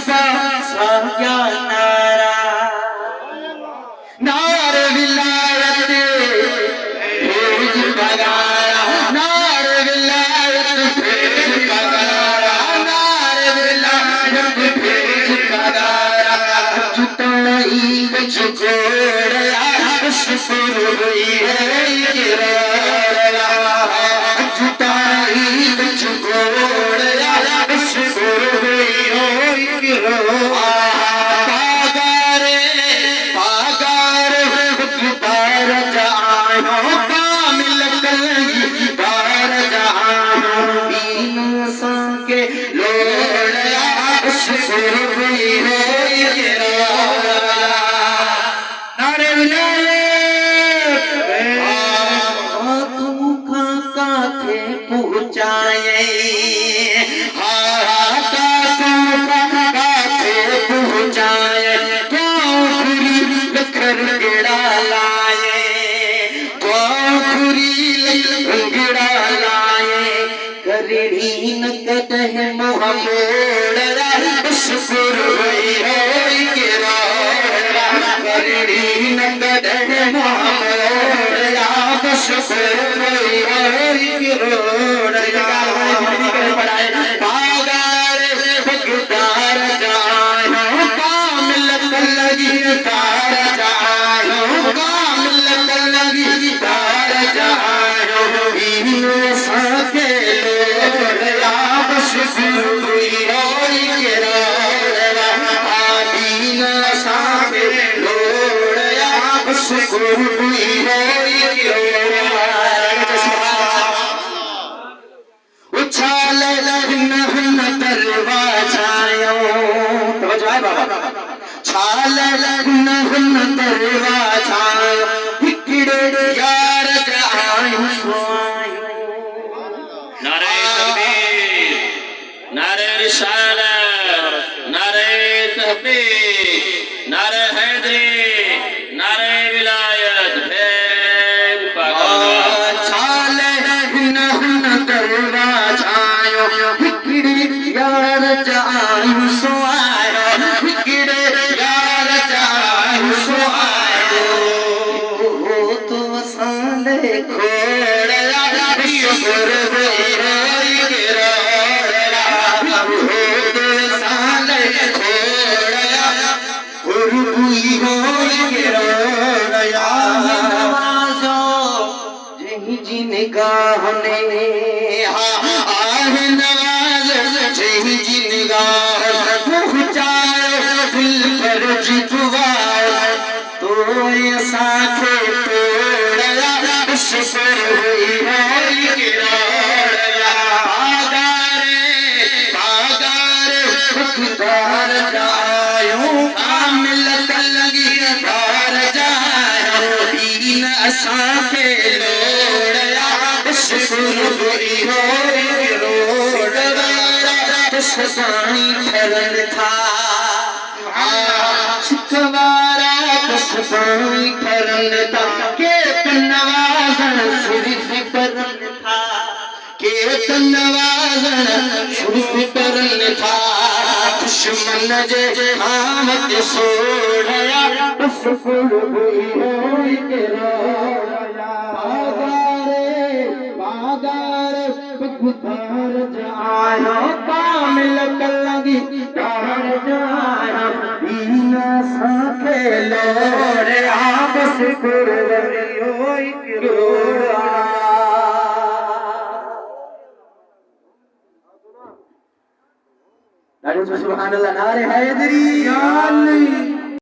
का साया नारा, नारे विलायत भेज पगारा, नारे विलायत भेज पगारा, नारे विलायत भेज पगारा। जुटाई बचोड़या शुक्र हुई है किराया, जुटाई बचोड़या शुक्र हुई है किराया। पागारे पागारे बार जानो कामिल कलगी बार जानो, बीन संके लोड़या शुक्र हुई है किराया। नारे विलायत तू खाका थे पहुँचाए, हारा तू खाका थे पहुँचाए, खुरी लखर गिड़ा लाए, खुरी लखर गिड़ा लाए। करड़ी न कदह मोह मोड़रा शुक्र हुई है किराया, करड़ी न कदह मोह मोड़रा शुक्र हुई है किराया। पागार भगदार जानो कामिल कलगी तार जानो, कामिल कलगी तार जानो, बीन साके लोड़या शुक्र हुई है किराया, बीन साके लोड़या शुक्र हुई है किराया। उछाल लगन दरवाजायो, तवज्जो है बाबा, छाल लगन दरवाजायो, हिकड़े यार जायो सोयो। नारे तकबीर, नारे रिसालत, नारे तहबीर, नारे हैदरी, नारे विलायत भेज पगारा। छाल लगन दरवाजायो, हिकड़े यार जायो सोयो, हिकड़े यार जायो सोयो। हो तो साले खोड़या शुक्र हुई है किराया, हो तो साले खोड़या हुई है किराया। नवाजो जही जिनगाह ने, आह नवाजो जही जिनगाह पहुँचाए दिल पर जितवाए, तो साथे तोड़या शुक्र हुई है किराया। पागारे भगदार जायो कामिल कलगी तार जायो, बीन साथे लोड़या शुक्र हुई है किराया। सदानी ठरन था शुक्रवारा, सदानी ठरन था, के नवाजन सिर्फ करन था, के नवाजन सिर्फ करन था। दुश्मन जे आमद सोड़या शुक्र हुई है किराया। पागारे भगदार जायो कामिल कलगी तार जायो, बीन साथे लोड़या शुक्र हुई है किराया। सुभान अल्लाह, नारे हैदरी।